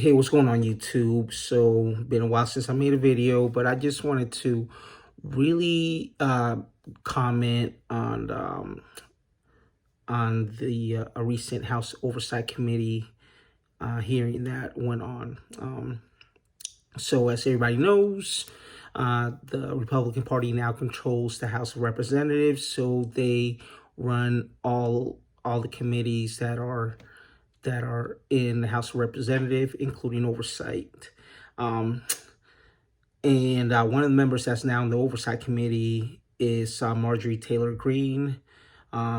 Hey, what's going on YouTube? So, been a while since I made a video, but I just wanted to really comment on the a recent House Oversight Committee hearing that went on. So, as everybody knows, the Republican Party now controls the House of Representatives, so they run all the committees that are in the House of Representatives, including oversight. Um, and one of the members that's now in the oversight committee is Marjorie Taylor Greene.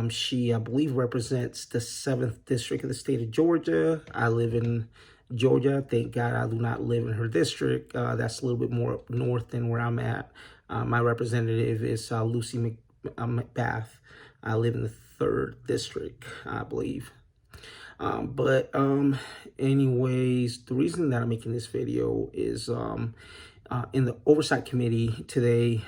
She, I believe, represents the 7th district of the state of Georgia. I live in Georgia. Thank God I do not live in her district. That's a little bit more up north than where I'm at. My representative is Lucy McBath. I live in the 3rd district, I believe. Anyways, the reason that I'm making this video is in the oversight committee today,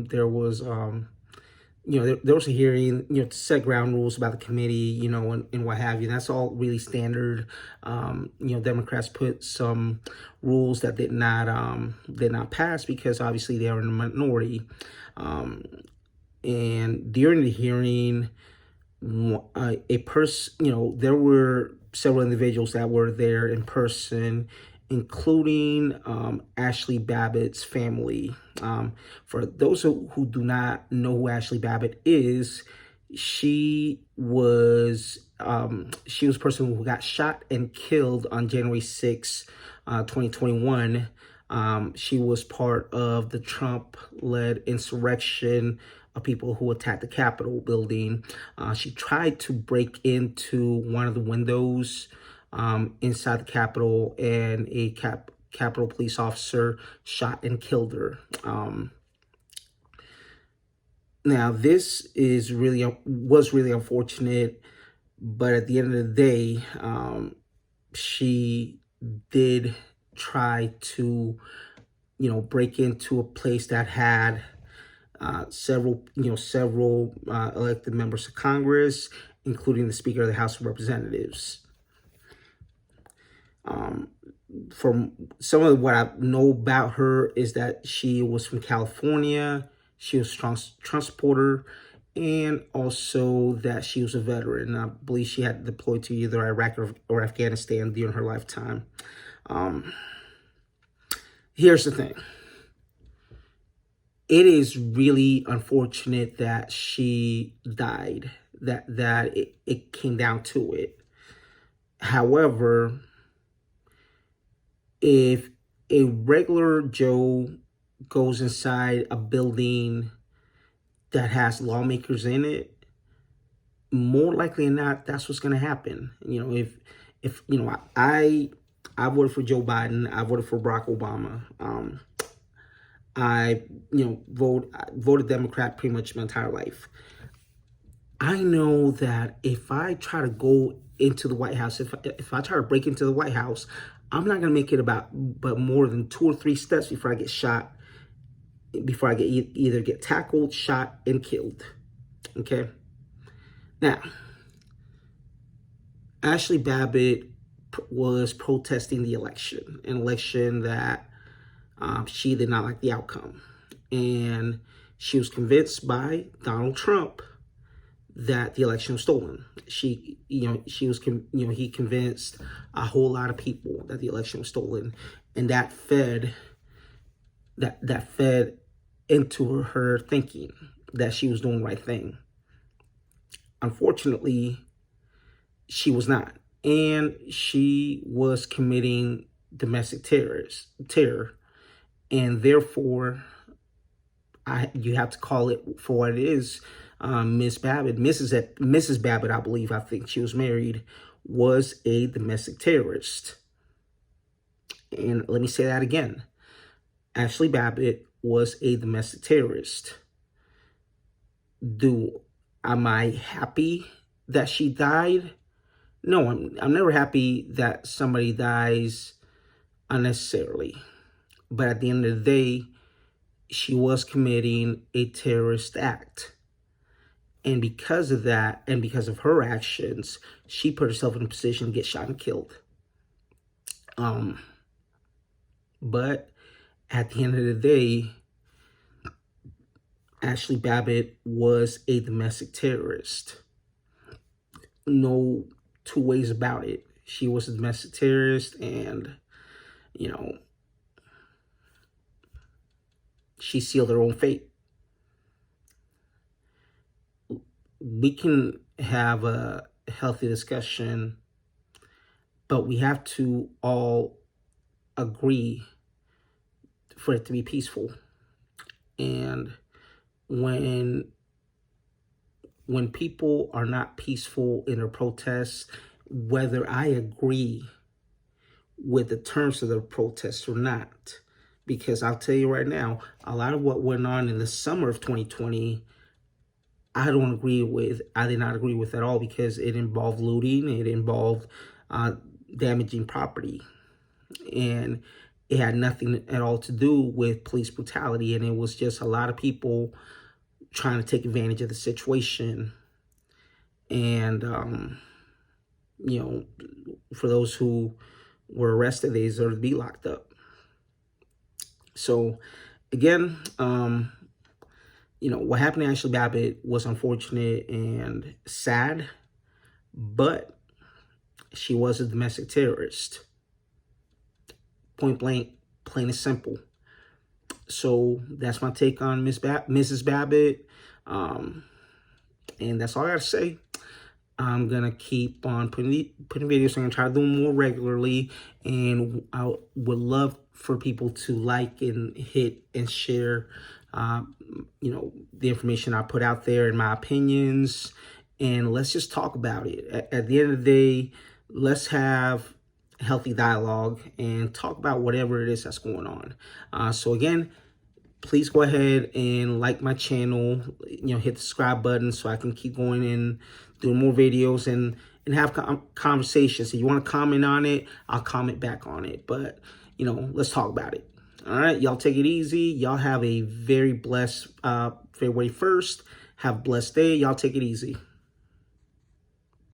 there was there was a hearing, to set ground rules about the committee, and what have you. And that's all really standard. Democrats put some rules that did not pass because obviously they are in the minority. And during the hearing, there were several individuals that were there in person, including Ashli Babbitt's family. For those who do not know who Ashli Babbitt is, she was a person who got shot and killed on January 6, 2021. She was part of the Trump-led insurrection of people who attacked the Capitol building. She tried to break into one of the windows inside the Capitol, and a Capitol police officer shot and killed her. Now, this was really unfortunate, but at the end of the day, she did try to, break into a place that had several elected members of Congress, including the Speaker of the House of Representatives. From some of what I know about her is that she was from California, she was a strong Trump supporter, and also that she was a veteran. I believe she had deployed to either Iraq or Afghanistan during her lifetime. Here's the thing. It is really unfortunate that she died, that it came down to it. However, if a regular Joe goes inside a building that has lawmakers in it, more likely than not, that's what's going to happen. If I voted for Joe Biden, I voted for Barack Obama. I voted Democrat pretty much my entire life. I know that if I try to go into the White House, if I try to break into the White House, I'm not going to make it but more than 2 or 3 steps before I get shot, before I either get tackled, shot, and killed. Okay? Now, Ashli Babbitt was protesting the election, an election that she did not like the outcome. And she was convinced by Donald Trump that the election was stolen. He convinced a whole lot of people that the election was stolen, and that fed into her thinking that she was doing the right thing. Unfortunately, she was not, and she was committing domestic terror, and therefore, you have to call it for what it is. Miss Babbitt, Mrs. Babbitt, I think she was married, was a domestic terrorist. And let me say that again. Ashli Babbitt was a domestic terrorist. Am I happy that she died? No, I'm never happy that somebody dies unnecessarily. But at the end of the day, she was committing a terrorist act. And because of that, and because of her actions, she put herself in a position to get shot and killed. But at the end of the day, Ashli Babbitt was a domestic terrorist. No two ways about it. She was a domestic terrorist, and, you know, she sealed her own fate. We can have a healthy discussion, but we have to all agree for it to be peaceful. And when people are not peaceful in their protests, whether I agree with the terms of the protests or not, because I'll tell you right now, a lot of what went on in the summer of 2020, I did not agree with at all, because it involved looting, it involved damaging property, and it had nothing at all to do with police brutality, and it was just a lot of people trying to take advantage of the situation. And, you know, for those who were arrested, they deserve to be locked up. So, again, you know, what happened to Ashli Babbitt was unfortunate and sad, but she was a domestic terrorist. Point blank, plain and simple. So that's my take on Mrs. Babbitt. And that's all I gotta say. I'm gonna keep on putting videos. I'm gonna try to do them more regularly, and I would love for people to like and hit and share, you know, the information I put out there and my opinions, and let's just talk about it. At the end of the day, let's have healthy dialogue and talk about whatever it is that's going on. So again, please go ahead and like my channel, you know, hit the subscribe button so I can keep going and doing more videos and have conversations. If you want to comment on it, I'll comment back on it. But, you know, let's talk about it. All right, y'all take it easy. Y'all have a very blessed February 1st. Have a blessed day. Y'all take it easy.